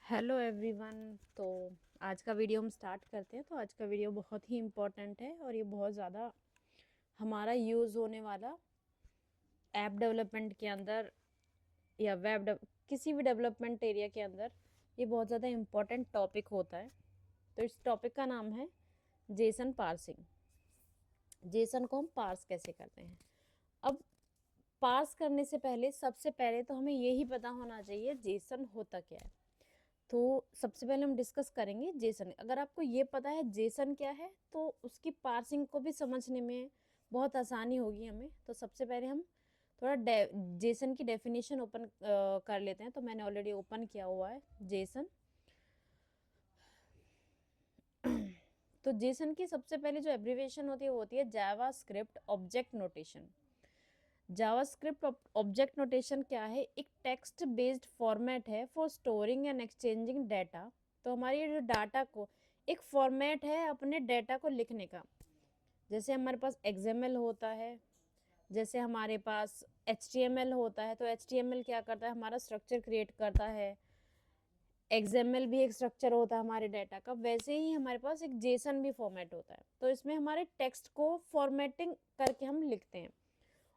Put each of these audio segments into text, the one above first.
Hello everyone. तो आज का वीडियो हम स्टार्ट करते हैं। तो आज का वीडियो बहुत ही इम्पोर्टेंट है और ये बहुत ज़्यादा हमारा यूज़ होने वाला ऐप डेवलपमेंट के अंदर या किसी भी डेवलपमेंट एरिया के अंदर ये बहुत ज़्यादा इम्पोर्टेंट टॉपिक होता है। तो इस टॉपिक का नाम है जेसन पार्सिंग। जेसन को हम पार्स कैसे करते हैं। अब पार्स करने से पहले सबसे पहले तो हमें यही पता होना चाहिए जेसन होता क्या है। तो सबसे पहले हम डिस्कस करेंगे जेसन। अगर आपको ये पता है जेसन क्या है तो उसकी पार्सिंग को भी समझने में बहुत आसानी होगी हमें। तो सबसे पहले हम थोड़ा जेसन की डेफिनेशन ओपन कर लेते हैं। तो मैंने ऑलरेडी ओपन किया हुआ है जेसन। तो जेसन की सबसे पहले जो एब्रिविएशन होती है वो होती है Java script object notation. JavaScript object notation क्या है? एक टेक्स्ट बेस्ड फॉर्मेट है for storing and exchanging data. तो हमारी ये जो डाटा को एक फॉर्मेट है अपने डाटा को लिखने का। जैसे हमारे पास XML होता है, जैसे हमारे पास HTML होता है। तो HTML क्या करता है? हमारा स्ट्रक्चर क्रिएट करता है। XML भी एक स्ट्रक्चर होता है हमारे डाटा का। वैसे ही हमारे पास एक जेसन भी फॉर्मेट होता है। तो इसमें हमारे टेक्स्ट को फॉर्मेटिंग करके हम लिखते हैं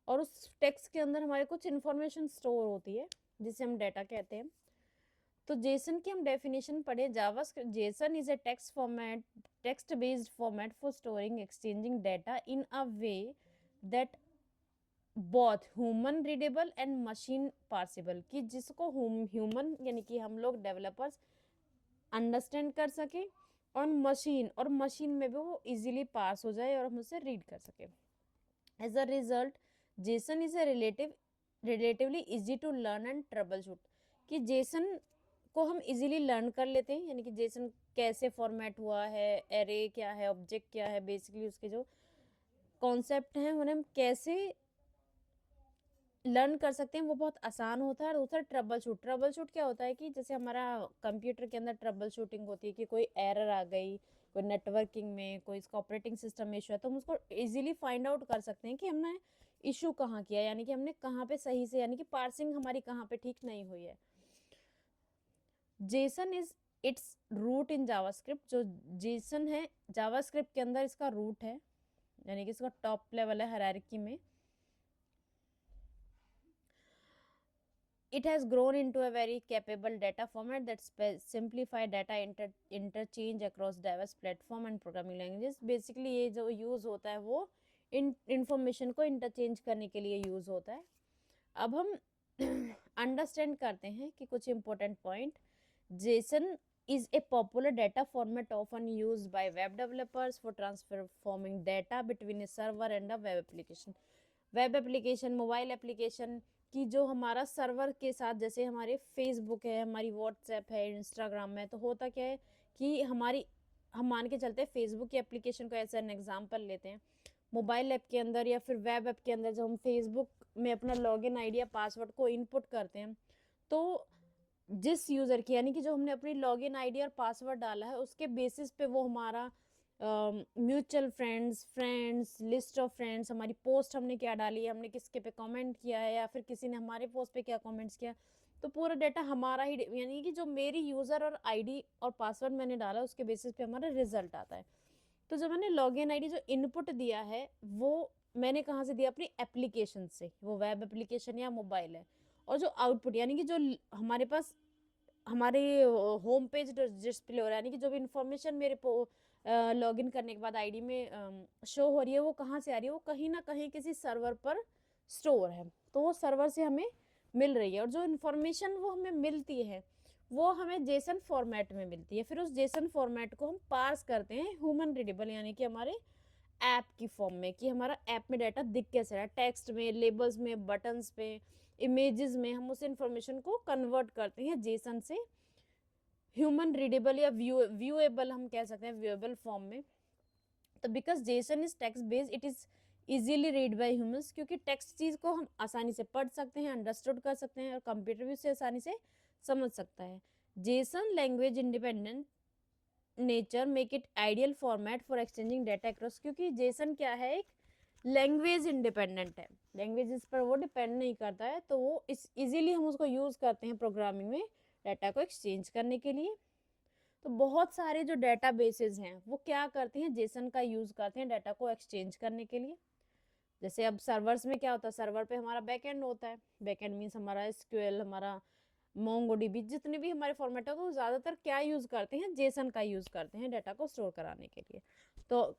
और उस टेक्स्ट के अंदर हमारे कुछ इन्फॉर्मेशन स्टोर होती है जिसे हम डाटा कहते हैं। तो जेसन की हम डेफिनेशन पढ़े। JavaScript JSON is a text based format for storing exchanging data in a way that both human readable and machine parsable, कि जिसको ह्यूमन यानी कि हम लोग डेवलपर्स अंडरस्टैंड कर सके और मशीन में भी वो इजीली पास हो जाए और हम उसे रीड कर सके। As a result JSON is a relatively easy to learn and trouble shoot, कि जेसन को हम इजीली लर्न कर लेते हैं। यानी कि जेसन कैसे फॉर्मेट हुआ है, एरे क्या है, ऑब्जेक्ट क्या है, बेसिकली उसके जो कॉन्सेप्ट हैं उन्हें हम कैसे लर्न कर सकते हैं, वो बहुत आसान होता है। और दूसरा ट्रबल शूट क्या होता है कि जैसे हमारा कंप्यूटर के अंदर ट्रबल शूटिंग होती है कि कोई एरर आ गई, कोई नेटवर्किंग में, कोई इसका ऑपरेटिंग सिस्टम में इशू है, तो हम उसको इजीली फाइंड आउट कर सकते हैं कि हमने इशू कहाँ किया, यानी कि हमने कहाँ पे सही से, यानी कि पार्सिंग हमारी कहाँ पे ठीक नहीं हुई है। JSON is it's root in JavaScript. जो जेसन है जावास्क्रिप्ट के अंदर इसका रूट है, यानी कि इसका टॉप लेवल है हायरार्की में। It has grown into a very capable data format that simplify data interchange across diverse platform and programming languages. Basically ये जो यूज़ होता है वो इंफॉर्मेशन को इंटरचेंज करने के लिए यूज़ होता है। अब हम अंडरस्टैंड करते हैं कि कुछ important point. Jason is a popular data format often used by web developers for transforming data between a server and a web application. Web application, mobile application की जो हमारा सर्वर के साथ, जैसे हमारे फेसबुक है, हमारी व्हाट्सएप है, इंस्टाग्राम है, तो होता क्या है कि हम मान के चलते हैं फेसबुक की एप्लीकेशन को एज एन एग्जांपल लेते हैं। मोबाइल ऐप के अंदर या फिर वेब ऐप के अंदर जब हम फेसबुक में अपना लॉगिन आईडी या पासवर्ड को इनपुट करते हैं, तो जिस यूज़र की, यानी कि जो हमने अपनी लॉगिन आईडी और पासवर्ड डाला है, उसके बेसिस पे वो हमारा mutual friends, list of friends, हमारी पोस्ट हमने क्या डाली है, हमने किसके पे कमेंट किया है, या फिर किसी ने हमारे पोस्ट पे क्या कमेंट्स किया, तो पूरा डाटा हमारा ही, यानी कि जो मेरी यूज़र और आईडी और पासवर्ड मैंने डाला उसके बेसिस पे हमारा रिजल्ट आता है। तो जब मैंने लॉगिन आईडी जो इनपुट दिया है वो मैंने कहाँ से दिया? अपनी एप्लीकेशन से, वो वेब एप्लीकेशन या मोबाइल है। और जो आउटपुट, यानी कि जो हमारे पास हमारे होम पेज डिस्प्ले हो रहा है, यानी कि जो भी इंफॉर्मेशन मेरे लॉगिन करने के बाद आईडी में शो हो रही है, वो कहाँ से आ रही है? वो कहीं ना कहीं किसी सर्वर पर स्टोर है। तो वो सर्वर से हमें मिल रही है और जो इन्फॉर्मेशन वो हमें मिलती है वो हमें जेसन फॉर्मेट में मिलती है। फिर उस जेसन फॉर्मेट को हम पार्स करते हैं ह्यूमन रीडेबल, यानी कि हमारे ऐप की फॉर्म में, कि हमारा ऐप में डाटा दिख कैसे रहा है, टेक्स्ट में, लेबल्स में, बटन्स पे, इमेजेस में, हम उस इंफॉर्मेशन को कन्वर्ट करते हैं जेसन से ह्यूमन रीडेबल या व्यूएबल, हम कह सकते हैं व्यूएबल फॉर्म में। तो because Jason is text based, it is easily read by humans, क्योंकि टेक्स्ट चीज को हम आसानी से पढ़ सकते हैं, अंडरस्टूड कर सकते हैं और कंप्यूटर भी उसे आसानी से समझ सकता है। Jason language independent nature make it ideal format for exchanging data across, क्योंकि जेसन क्या है? एक लैंग्वेज इंडिपेंडेंट है, लैंग्वेजेस पर वो डिपेंड नहीं करता है, तो वो इस इजीली हम उसको यूज करते हैं प्रोग्रामिंग में डाटा को एक्सचेंज करने के लिए। तो बहुत सारे जो डाटा बेसेस हैं वो क्या करते हैं, जेसन का यूज करते हैं डाटा को एक्सचेंज करने के लिए। जैसे अब सर्वर्स में क्या होता है, सर्वर पे हमारा बैकएंड होता है, बैकएंड मीन्स हमारा एसक्यूएल, हमारा मोंगोडीबी, जितने भी हमारे फॉर्मेट है तो ज्यादातर क्या यूज करते हैं, जेसन का यूज करते हैं डाटा को स्टोर कराने के लिए। तो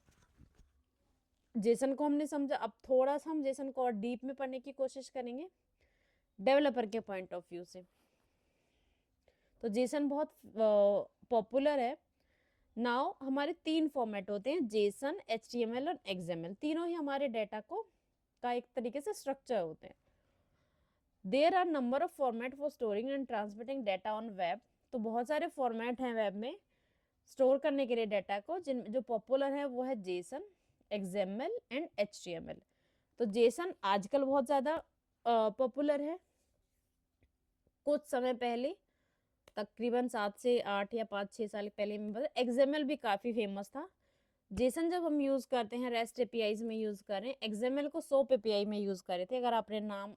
जेसन को हमने समझा, अब थोड़ा सा हम जेसन को और डीप में पढ़ने की कोशिश करेंगे डेवलपर के पॉइंट ऑफ व्यू से। तो जेसन बहुत पॉपुलर है। नाउ हमारे 3 फॉर्मेट होते हैं, जेसन, एचटीएमएल और एक्सएमएल। तीनों ही हमारे डाटा को का एक तरीके से स्ट्रक्चर होते हैं। There are number of format for storing and transmitting data on web. तो बहुत सारे फॉर्मेट हैं वेब में स्टोर करने के लिए डाटा को, जिन जो पॉपुलर है वो है जेसन, एक्सएमएल एंड एचटीएमएल। तो जेसन आजकल बहुत ज्यादा पॉपुलर है। कुछ समय पहले, तकरीबन 7 से 8 या 5-6 साल पहले में बता, एक्सएमएल भी काफी फेमस था। जेसन जब हम यूज करते हैं रेस्ट एपीआईज में यूज कर रहे हैं, एक्सएमएल को सोप एपीआई में यूज कर रहे थे। अगर आपने नाम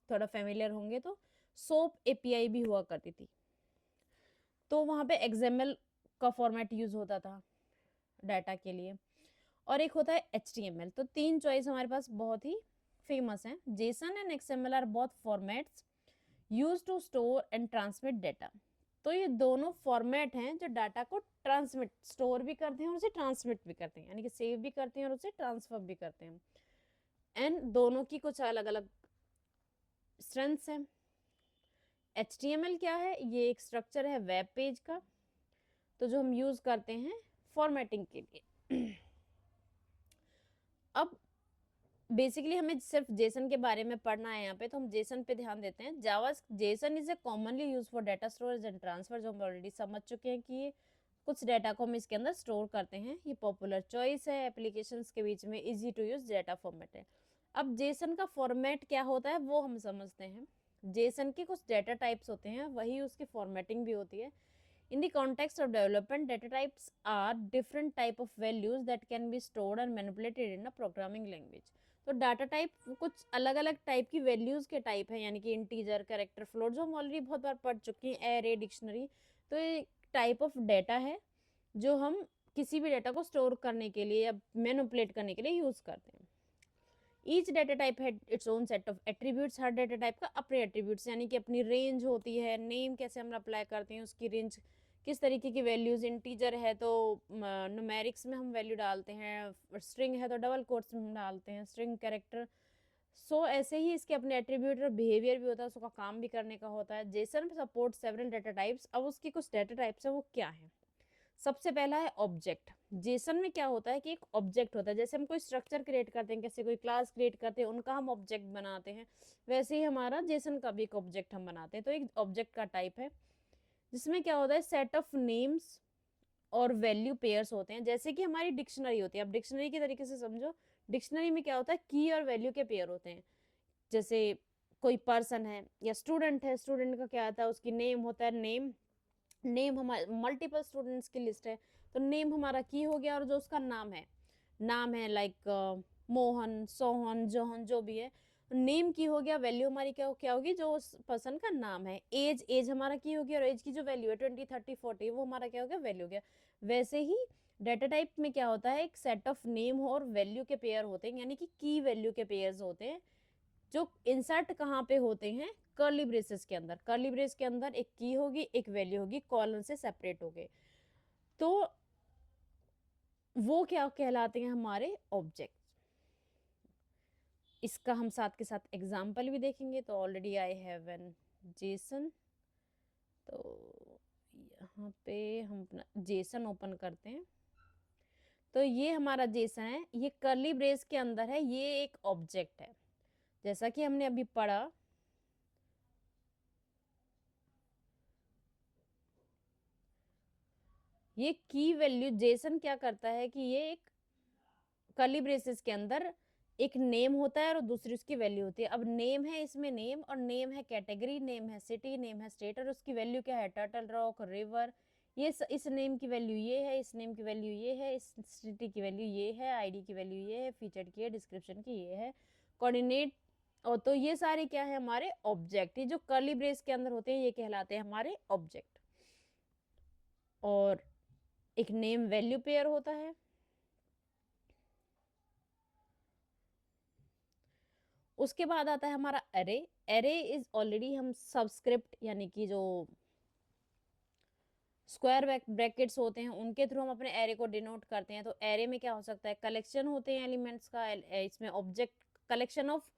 थोड़ा फेमिलियर होंगे तो सोप एपीआई भी हुआ करती थी, तो वहां पे एक्सएमएल का फॉर्मेट यूज होता था डाटा के लिए। और एक होता है एचटीएमएल। तो 3 चॉइस हमारे पास बहुत ही फेमस हैं। JSON and XML are both formats use to store and transmit data. तो ये दोनों फॉर्मेट हैं जो डाटा को ट्रांसमिट, स्टोर भी करते हैं और उसे ट्रांसमिट भी करते हैं, यानी कि सेव भी करते हैं और उसे ट्रांसफर भी करते हैं। एंड दोनों की कुछ अलग अलग स्ट्रेंथ्स हैं। HTML क्या है, ये एक स्ट्रक्चर है वेब पेज का, तो जो हम यूज करते हैं फॉर्मेटिंग के लिए। अब बेसिकली हमें सिर्फ जेसन के बारे में पढ़ना है यहाँ पे, तो हम जेसन पे ध्यान देते हैं। Java JSON is a commonly use for data storage and transfer, जो हम ऑलरेडी समझ चुके हैं कि ये कुछ डाटा को हम इसके अंदर स्टोर करते हैं। ये पॉपुलर चॉइस है, एप्लीकेशंस के बीच में easy to use data format है। अब जेसन का फॉर्मेट क्या होता है वो हम समझते हैं। जेसन के कुछ डाटा टाइप्स होते हैं, वही उसकी फॉर्मेटिंग भी होती है। In the context of development, data types are different type of values that can be stored and manipulated in a programming language. तो डाटा टाइप कुछ अलग अलग टाइप की वैल्यूज के टाइप है, यानी कि इंटीजर, कैरेक्टर, फ्लोट, जो हम ऑलरेडी बहुत बार पढ़ चुके हैं, एरे, डिक्शनरी। तो ये टाइप ऑफ डाटा है जो हम किसी भी डाटा को स्टोर करने के लिए या मैनिपुलेट करने के लिए यूज करते हैं। ईच डाटा टाइप है its own set of attributes. Her data type का अपने एट्रीब्यूट्स, यानी कि अपनी रेंज होती है। नेम कैसे हम अप्लाई करते हैं, उसकी रेंज किस तरीके की वैल्यूज, इंटीजर है तो न्यूमेरिक्स में हम वैल्यू डालते हैं, स्ट्रिंग है तो डबल कोट्स में हम डालते हैं, स्ट्रिंग कैरेक्टर। सो ऐसे ही इसके अपने एट्रीब्यूट और बिहेवियर भी होता है, उसका काम भी करने का होता है। Jason support several data types. अब उसकी कुछ डाटा टाइप्स है, वो क्या है? सबसे पहला है ऑब्जेक्ट। जेसन में क्या होता है कि एक ऑब्जेक्ट होता है, जैसे हम कोई स्ट्रक्चर क्रिएट करते हैं, कैसे कोई क्लास क्रिएट करते हैं, उनका हम ऑब्जेक्ट बनाते हैं, वैसे ही हमारा जेसन का भी एक ऑब्जेक्ट हम बनाते हैं। तो एक ऑब्जेक्ट का टाइप है जिसमें क्या होता है, सेट ऑफ नेम्स और वैल्यू पेयर्स होते हैं, जैसे कि हमारी डिक्शनरी होती है। अब डिक्शनरी के तरीके से समझो, डिक्शनरी में क्या होता है, की और वैल्यू के पेयर होते हैं। जैसे कोई पर्सन है या स्टूडेंट है, स्टूडेंट का क्या आता है, उसकी नेम होता है, नेम हमारे मल्टीपल स्टूडेंट्स की लिस्ट है, तो नेम हमारा की हो गया, और जो उसका नाम है लाइक मोहन, सोहन, जोहन, जो भी है, नेम की हो गया। वैल्यू हमारी क्या होगी, जो उस पर्सन का नाम है। एज हमारा की होगी, और एज की जो वैल्यू है 20, 30, 40, वो हमारा क्या हो गया, वैल्यू हो गया। वैसे ही डाटा टाइप में क्या होता है, एक सेट ऑफ नेम और वैल्यू के पेयर होते हैं, यानी कि की वैल्यू के पेयर्स होते हैं, जो इंसर्ट कहाँ पे होते हैं, कर्ली ब्रेसेस के अंदर। कर्ली ब्रेस के अंदर एक की होगी, एक वैल्यू होगी, कॉलन से सेपरेट हो गए, तो वो क्या कहलाते हैं, हमारे ऑब्जेक्ट। इसका हम साथ के साथ एग्जाम्पल भी देखेंगे। तो already I have an Jason, तो यहाँ पे हम अपना जेसन ओपन करते हैं। तो ये हमारा जेसन है, ये कर्ली ब्रेस के अंदर है, ये एक ऑब्जेक्ट है, जैसा कि हमने अभी पढ़ा। ये की वैल्यू जेसन क्या करता है कि ये एक कर्ली ब्रेसेस के अंदर एक नेम होता है और दूसरी उसकी वैल्यू होती है। अब नेम है, इसमें नेम, और नेम है कैटेगरी, नेम है सिटी, नेम है स्टेट, और उसकी वैल्यू क्या है, टर्टल रॉक, रिवर। ये इस नेम की वैल्यू ये है, इस नेम की वैल्यू ये है, इस सिटी की वैल्यू ये है, आईडी की वैल्यू ये है, फीचर की है, डिस्क्रिप्शन की ये है, कोऑर्डिनेट और तो ये सारे क्या है हमारे ऑब्जेक्ट, ये जो कर्ली ब्रेस के अंदर होते हैं ये कहलाते हैं हमारे ऑब्जेक्ट। और एक नेम वैल्यू पेयर होता है। उसके बाद आता है हमारा एरे। एरे इज ऑलरेडी हम सबस्क्रिप्ट यानी कि जो स्क्वायर ब्रैकेट्स होते हैं उनके थ्रू हम अपने एरे को डिनोट करते हैं। तो एरे में क्या हो सकता है, कलेक्शन होते हैं एलिमेंट्स का, इसमें ऑब्जेक्ट कलेक्शन ऑफ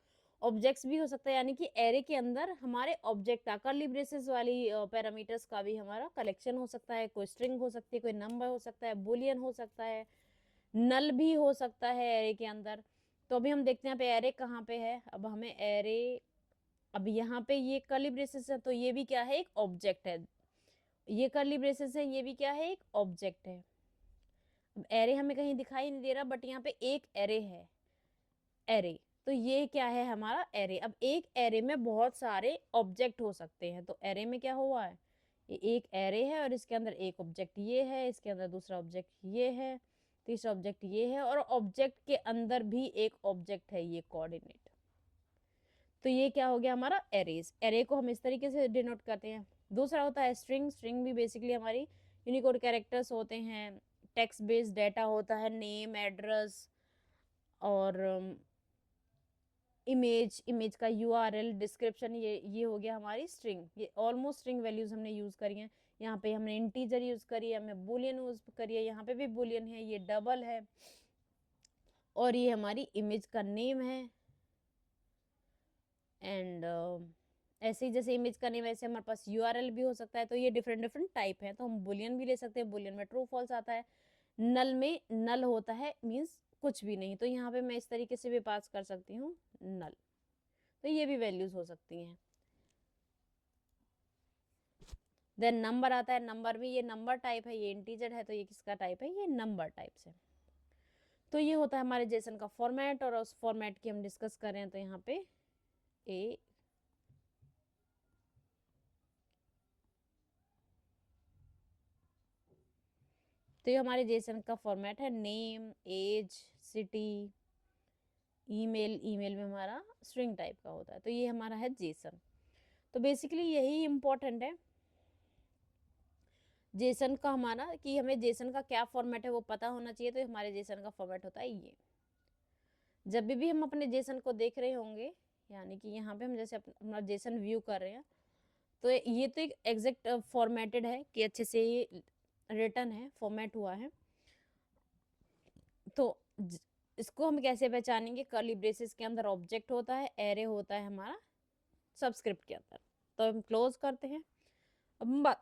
ऑब्जेक्ट्स भी हो सकता है, यानी कि एरे के अंदर हमारे ऑब्जेक्ट का कर्ली ब्रेसेस वाली पैरामीटर्स का भी हमारा कलेक्शन हो सकता है। कोई स्ट्रिंग हो सकती है, कोई नंबर हो सकता है, बुलियन हो सकता है, नल भी हो सकता है एरे के अंदर। तो अभी हम देखते हैं यहाँ पे एरे कहाँ पे है। अब हमें एरे, अब यहाँ पे ये कर्ली ब्रेसेस है तो ये भी क्या है, एक ऑब्जेक्ट है। ये कर्ली ब्रेसेस है, ये भी क्या है, एक ऑब्जेक्ट है। अब एरे हमें कहीं दिखाई नहीं दे रहा, बट यहाँ पे एक एरे है, एरे। तो ये क्या है हमारा एरे। अब एक एरे में बहुत सारे ऑब्जेक्ट हो सकते हैं। तो एरे में क्या हुआ है, ये एक एरे है और इसके अंदर एक ऑब्जेक्ट ये है, इसके अंदर दूसरा ऑब्जेक्ट ये है, तीसरा ऑब्जेक्ट ये है, और ऑब्जेक्ट के अंदर भी एक ऑब्जेक्ट है, ये कोऑर्डिनेट। तो ये क्या हो गया हमारा एरेज। एरे को हम इस तरीके से डिनोट करते हैं। दूसरा होता है स्ट्रिंग। स्ट्रिंग भी बेसिकली हमारी यूनिकोड कैरेक्टर्स होते हैं। टेक्स्ट बेस्ड डाटा होता है, नेम, एड्रेस और इमेज का यूआरएल, डिस्क्रिप्शन, ये हो गया हमारी स्ट्रिंग। ये ऑलमोस्ट स्ट्रिंग वैल्यूज हमने यूज करी हैं। यहाँ पे हमने इंटीजर यूज करी है, हमने बुलियन यूज करी है, यहाँ पे भी बुलियन है, ये डबल है, और ये हमारी इमेज का नेम है। एंड ऐसे ही जैसे इमेज का नेम वैसे हमारे पास यूआरएल भी हो सकता है। तो ये डिफरेंट डिफरेंट टाइप है। तो हम बुलियन भी ले सकते हैं, बुलियन में ट्रू फॉल्स आता है। नल में नल होता है, मीन्स कुछ भी नहीं। तो यहाँ पे मैं इस तरीके से भी पास कर सकती हूँ नल। तो ये भी वैल्यूज हो सकती हैं। देन नंबर आता है। नंबर में ये नंबर टाइप है, ये इंटीजर है, तो ये किसका टाइप है, ये नंबर टाइप से। तो ये होता है हमारे जेसन का फॉर्मेट, और उस फॉर्मेट की हम डिस्कस कर रहे हैं। तो यहाँ पे ए तो ये हमारे जेसन का फॉर्मेट है। Name, age, city, email. Email में हमारा स्ट्रिंग टाइप का होता है। तो ये हमारा है जेसन। तो बेसिकली यही इम्पोर्टेंट है जेसन का हमारा, कि हमें जेसन का क्या फॉर्मेट है वो पता होना चाहिए। तो हमारे जेसन का फॉर्मेट होता है ये। जब भी हम अपने जेसन को देख रहे होंगे, यानी कि यहाँ पे हम जैसे अपना जेसन व्यू कर रहे हैं, तो ये तो एक एग्जैक्ट फॉर्मेटेड है कि अच्छे से ये रिटर्न है, फॉर्मेट हुआ है। तो इसको हम कैसे पहचानेंगे, कर्ली ब्रेसेस के अंदर ऑब्जेक्ट होता है, एरे होता है हमारा सबस्क्रिप्ट के अंदर। तो हम क्लोज करते हैं। अब हम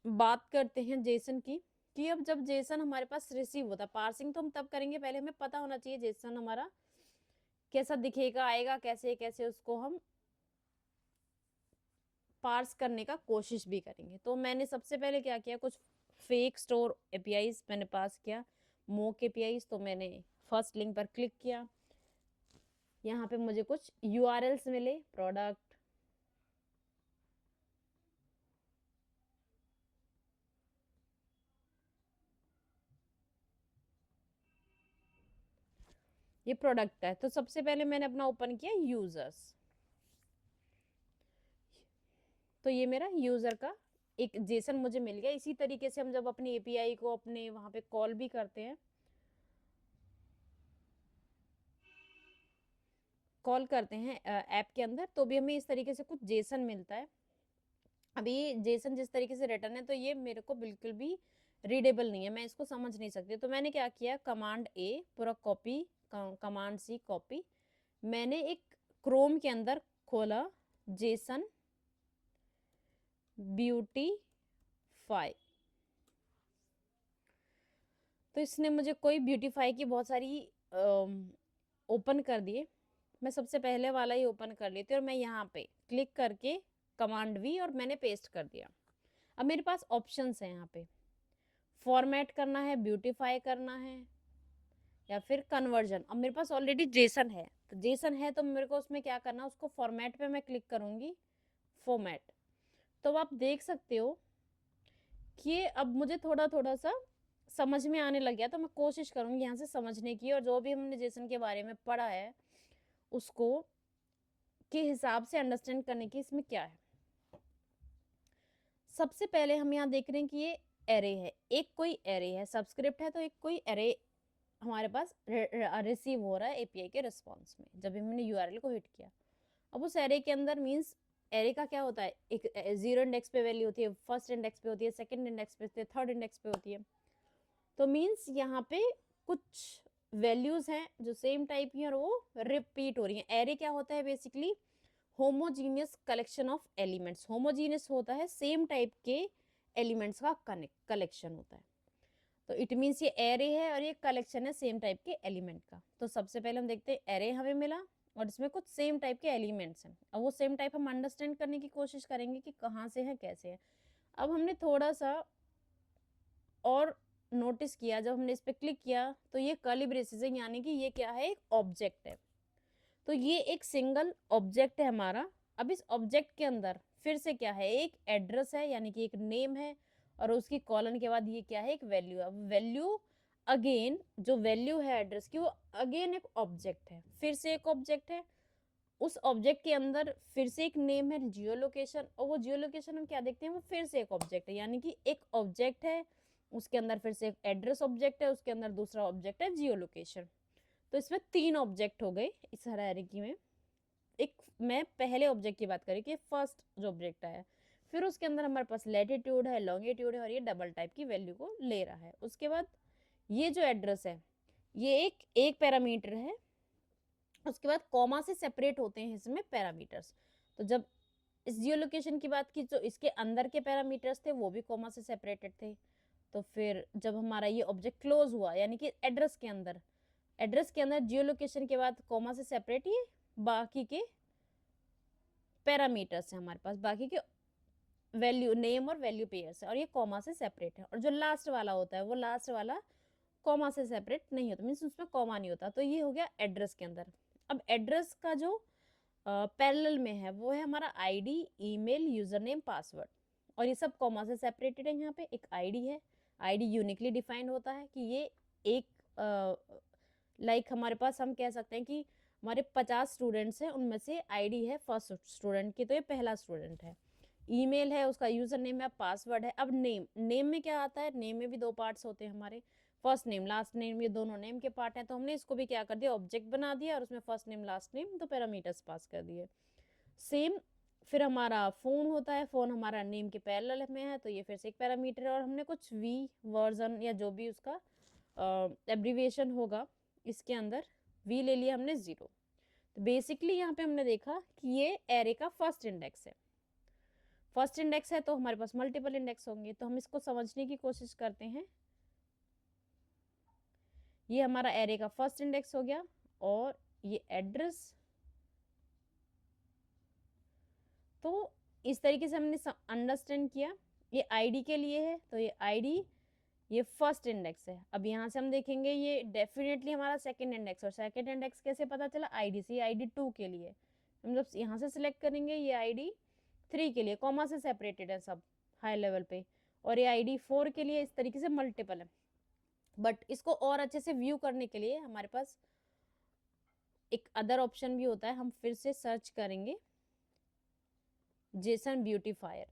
बात करते हैं जेसन की, कि अब जब जेसन हमारे पास रिसीव होता है, पार्सिंग तो हम तब करेंगे, पहले हमें पता होना चाहिए जेसन हमारा कैसा दिखेगा, आएगा कैसे, कैसे उसको हम पार्स करने का कोशिश भी करेंगे। तो मैंने सबसे पहले क्या किया, कुछ फेक स्टोर एपीआईज मैंने पास किया, मोक एपीआईज। तो मैंने फर्स्ट लिंक पर क्लिक किया, यहाँ पे मुझे कुछ यूआरएल्स मिले, प्रोडक्ट, ये प्रोडक्ट है। तो सबसे पहले मैंने अपना ओपन किया यूजर्स। तो ये मेरा यूजर का एक जेसन मुझे मिल गया। इसी तरीके से हम जब अपनी एपीआई को अपने वहां पे कॉल भी करते हैं, कॉल करते हैं ऐप के अंदर, तो भी हमें इस तरीके से कुछ जेसन मिलता है। अभी ये जेसन जिस तरीके से रिटर्न है, तो ये मेरे को बिल्कुल भी रीडेबल नहीं है, मैं इसको समझ नहीं सकती। तो मैंने क्या किया, कमांड ए पूरा कॉपी, कमांड सी कॉपी। मैंने एक क्रोम के अंदर खोला जेसन ब्यूटीफाई। तो इसने मुझे कोई ब्यूटीफाई की बहुत सारी ओपन कर दिए। मैं सबसे पहले वाला ही ओपन कर लेती हूँ, और मैं यहाँ पे क्लिक करके कमांड वी, और मैंने पेस्ट कर दिया। अब मेरे पास ऑप्शंस हैं यहाँ पे, फॉर्मेट करना है, ब्यूटीफाई करना है, या फिर कन्वर्जन। अब मेरे पास ऑलरेडी जेसन है, तो जेसन है तो मेरे को उसमें क्या करना है, उसको फॉर्मेट पे मैं क्लिक करूंगी, फॉर्मेट। तो आप देख सकते हो कि अब मुझे थोड़ा थोड़ा सा समझ में आने लग गया। तो मैं कोशिश करूंगी यहाँ से समझने की, और जो भी हमने जेसन के बारे में पढ़ा है उसको के हिसाब से अंडरस्टैंड करने की इसमें क्या है। सबसे पहले हम यहाँ देख रहे हैं कि ये एरे है, एक कोई एरे है, सबस्क्रिप्ट है, तो एक कोई एरे हमारे पास रिसीव हो रहा है एपीआई के रिस्पॉन्स में जब हमने यूआरएल को हिट किया। अब उस एरे के अंदर मीन्स एरे का क्या होता है, एक 0 इंडेक्स पे वैल्यू होती है, फर्स्ट इंडेक्स पे होती है, सेकंड इंडेक्स पे होती है, थर्ड इंडेक्स पे होती है। तो मीन्स यहाँ पे कुछ वैल्यूज हैं जो सेम टाइप की और वो रिपीट हो रही हैं। एरे क्या होता है, basically homogeneous collection of elements. Homogeneous होता है सेम टाइप के एलिमेंट्स का कलेक्शन होता है। तो इट मीन्स ये एरे है और ये कलेक्शन है सेम टाइप के एलिमेंट का। तो सबसे पहले हम देखते हैं एरे हमें मिला और इसमें कुछ सेम टाइप के एलिमेंट्स हैं। अब वो सेम टाइप हम अंडरस्टैंड करने की कोशिश करेंगे कि कहाँ से है, कैसे है। अब हमने थोड़ा सा और नोटिस किया, जब हमने इस पर क्लिक किया तो ये कर्ली ब्रेसेस है, यानी कि ये क्या है, एक ऑब्जेक्ट है। तो ये एक सिंगल ऑब्जेक्ट है हमारा। अब इस ऑब्जेक्ट के अंदर फिर से क्या है, एक एड्रेस है, यानी कि एक नेम है, और उसकी कॉलन के बाद ये क्या है, एक वैल्यू है। वैल्यू अगेन, जो वैल्यू है एड्रेस की, वो अगेन एक ऑब्जेक्ट है, फिर से एक ऑब्जेक्ट है। उस ऑब्जेक्ट के अंदर फिर से एक नेम है, जियो लोकेशन, और वो जियो लोकेशन हम क्या देखते हैं, वो फिर से एक ऑब्जेक्ट है, यानी कि एक ऑब्जेक्ट है, उसके अंदर फिर से एक एड्रेस ऑब्जेक्ट है, उसके अंदर दूसरा ऑब्जेक्ट है जियो लोकेशन। तो इसमें 3 ऑब्जेक्ट हो गए इस हायरार्की में। एक मैं पहले ऑब्जेक्ट की बात करी कि फर्स्ट जो ऑब्जेक्ट आया, फिर उसके अंदर हमारे पास लैटिट्यूड है, लॉन्गिट्यूड है, और ये डबल टाइप की वैल्यू को ले रहा है। उसके बाद ये जो एड्रेस है, ये एक पैरामीटर है। उसके बाद कॉमा से सेपरेट होते हैं इसमें पैरामीटर्स। तो जब इस जियो लोकेशन की बात की, तो इसके अंदर के पैरामीटर्स थे वो भी कॉमा से सेपरेटेड थे। तो फिर जब हमारा ये ऑब्जेक्ट क्लोज हुआ, यानी कि एड्रेस के अंदर जियो लोकेशन के बाद कॉमा से सेपरेट ये बाकी के पैरामीटर्स हैं हमारे पास, बाकी के वैल्यू नेम और वैल्यू पेयर्स है, और ये कॉमा से सेपरेट है। और जो लास्ट वाला होता है, वो लास्ट वाला कॉमा से सेपरेट नहीं होता, मीन्स उसमें कॉमा नहीं होता। तो ये हो गया एड्रेस के अंदर। अब एड्रेस का जो पैरेलल में है वो है हमारा ID, email, user name, password, और ये सब कॉमा से सेपरेटेड है। यहाँ पे एक आईडी है, आईडी यूनिकली डिफाइंड होता है कि ये एक लाइक हमारे पास हम कह सकते हैं कि हमारे 50 स्टूडेंट्स हैं, उनमें से आईडी है फर्स्ट स्टूडेंट की, तो ये पहला स्टूडेंट है। ईमेल है, उसका यूजर नेम है, पासवर्ड है। अब नेम में क्या आता है, नेम में भी 2 पार्ट्स होते हैं हमारे, फर्स्ट नेम, लास्ट नेम, ये दोनों नेम के पार्ट हैं। तो हमने इसको भी क्या कर दिया, ऑब्जेक्ट बना दिया, और उसमें फर्स्ट नेम लास्ट नेम तो पैरामीटर्स पास कर दिए। सेम फिर हमारा फ़ोन होता है, फ़ोन हमारा नेम के पैरेलल में है, तो ये फिर से एक पैरामीटर है। और हमने कुछ वी वर्जन या जो भी उसका एब्रीविएशन होगा, इसके अंदर वी ले लिया हमने 0। तो बेसिकली यहाँ पे हमने देखा कि ये एरे का फर्स्ट इंडेक्स है। फर्स्ट इंडेक्स है तो हमारे पास मल्टीपल इंडेक्स होंगे, तो हम इसको समझने की कोशिश करते हैं। ये हमारा एरे का फर्स्ट इंडेक्स हो गया, और ये एड्रेस। तो इस तरीके से हमने अंडरस्टैंड किया। ये आईडी के लिए है, तो ये आईडी, ये फर्स्ट इंडेक्स है। अब यहाँ से हम देखेंगे ये डेफिनेटली हमारा सेकंड इंडेक्स, और सेकंड इंडेक्स कैसे पता चला, आईडी से। आईडी 2 के लिए हम जब यहाँ से सिलेक्ट करेंगे, ये आईडी 3 के लिए कॉमा से सेपरेटेड है सब हाई लेवल पे, और ये आईडी 4 के लिए। इस तरीके से मल्टीपल है। बट इसको और अच्छे से व्यू करने के लिए हमारे पास एक अदर ऑप्शन भी होता है, हम फिर से सर्च करेंगे जेसन ब्यूटीफायर।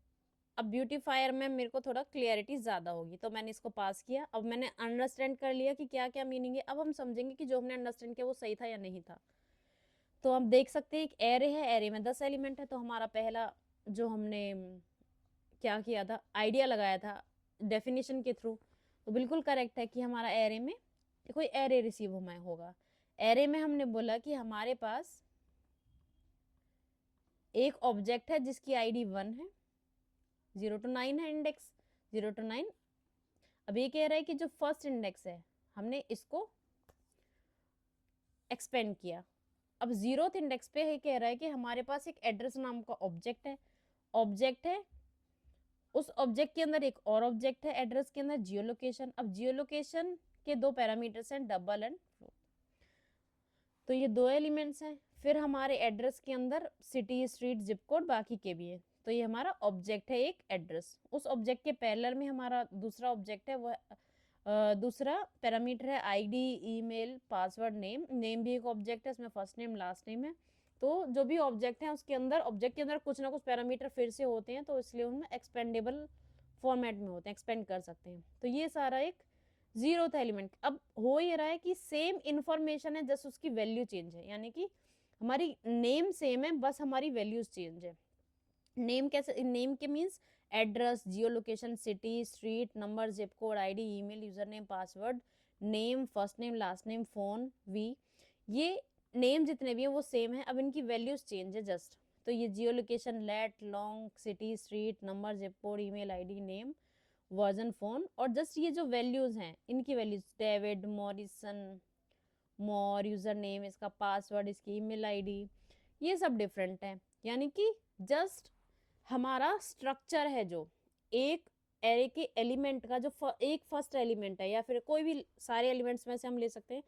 अब ब्यूटीफायर में मेरे को थोड़ा क्लियरिटी ज़्यादा होगी, तो मैंने इसको पास किया। अब मैंने अंडरस्टैंड कर लिया कि क्या क्या मीनिंग है। अब हम समझेंगे कि जो हमने अंडरस्टैंड किया वो सही था या नहीं था। तो हम देख सकते हैं एक एरे है, एरे में 10 एलिमेंट है। तो हमारा पहला जो हमने क्या किया था, आइडिया लगाया था डेफिनेशन के थ्रू, तो बिल्कुल करेक्ट है कि हमारा एरे में कोई एरे रिसीव होगा। एरे में हमने बोला कि हमारे पास एक ऑब्जेक्ट है जिसकी आईडी 1 है, 0 to 9 है इंडेक्स, 0 to 9। अब ये कह रहा है कि जो फर्स्ट इंडेक्स है हमने इसको एक्सपेंड किया। अब 0th इंडेक्स पे है कह रहा है कि हमारे पास एक एड्रेस नाम का ऑब्जेक्ट है। उस ऑब्जेक्ट के अंदर एक और ऑब्जेक्ट है एड्रेस के अंदर, जियो लोकेशन। अब जियो लोकेशन के 2 पैरामीटर्स हैं, डबल एंड फ्लोट। तो ये 2 एलिमेंट्स हैं। फिर हमारे एड्रेस के अंदर सिटी, स्ट्रीट, जिप कोड बाकी के भी हैं। तो ये हमारा ऑब्जेक्ट है एक एड्रेस। उस ऑब्जेक्ट के पैरेलल में हमारा दूसरा ऑब्जेक्ट है, वो दूसरा पैरामीटर है ID, email, password, name. Name भी एक ऑब्जेक्ट है, इसमें फर्स्ट नेम लास्ट नेम है। तो जो भी ऑब्जेक्ट है उसके अंदर, ऑब्जेक्ट के अंदर कुछ ना कुछ पैरामीटर फिर से होते हैं, तो इसलिए उनमें एक्सपेंडेबल फॉर्मेट में होते हैं, एक्सपेंड कर सकते हैं। तो ये सारा एक जीरोथ एलिमेंट। अब हो ये रहा है कि सेम इंफॉर्मेशन है, जस्ट उसकी वैल्यू चेंज है, यानी कि हमारी नेम सेम है, बस हमारी वैल्यूज चेंज है। नेम कैसे, नेम के means address, geo location, city, street, number, zip code, ID, email, user name, password, name, first name, last name, phone, V, ये नेम जितने भी हैं वो सेम है, अब इनकी वैल्यूज चेंज है जस्ट। तो ये geo location, lat, long, city, street, number, zip code, email ID, name, version, phone, और जस्ट ये जो वैल्यूज हैं इनकी values, David, Morrison, more, user name, इसका पासवर्ड, इसकी ईमेल आईडी, ये सब डिफरेंट है। यानी कि जस्ट हमारा स्ट्रक्चर है जो एक एरे के एलिमेंट का, जो एक फर्स्ट एलिमेंट है, या फिर कोई भी सारे एलिमेंट्स में से हम ले सकते हैं,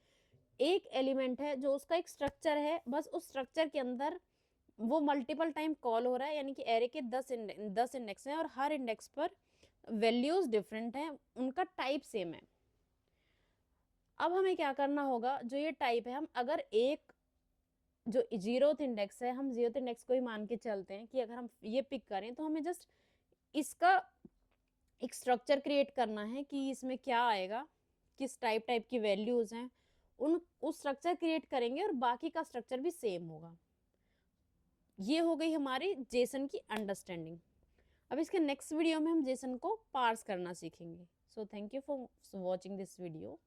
एक एलिमेंट है जो उसका एक स्ट्रक्चर है, बस उस स्ट्रक्चर के अंदर वो मल्टीपल टाइम कॉल हो रहा है, यानी कि एरे के 10 इंडेक्स हैं और हर इंडेक्स पर वैल्यूज डिफरेंट हैं, उनका टाइप सेम है। अब हमें क्या करना होगा, जो ये टाइप है, हम अगर एक जो जीरोथ इंडेक्स है, हम जीरोथ इंडेक्स को ही मान के चलते हैं कि अगर हम ये पिक करें तो हमें जस्ट इसका एक स्ट्रक्चर क्रिएट करना है कि इसमें क्या आएगा, किस टाइप की वैल्यूज हैं, उस स्ट्रक्चर क्रिएट करेंगे और बाकी का स्ट्रक्चर भी सेम होगा। ये हो गई हमारी जेसन की अंडरस्टैंडिंग। अब इसके नेक्स्ट वीडियो में हम जेसन को पार्स करना सीखेंगे। So thank you for watching this video.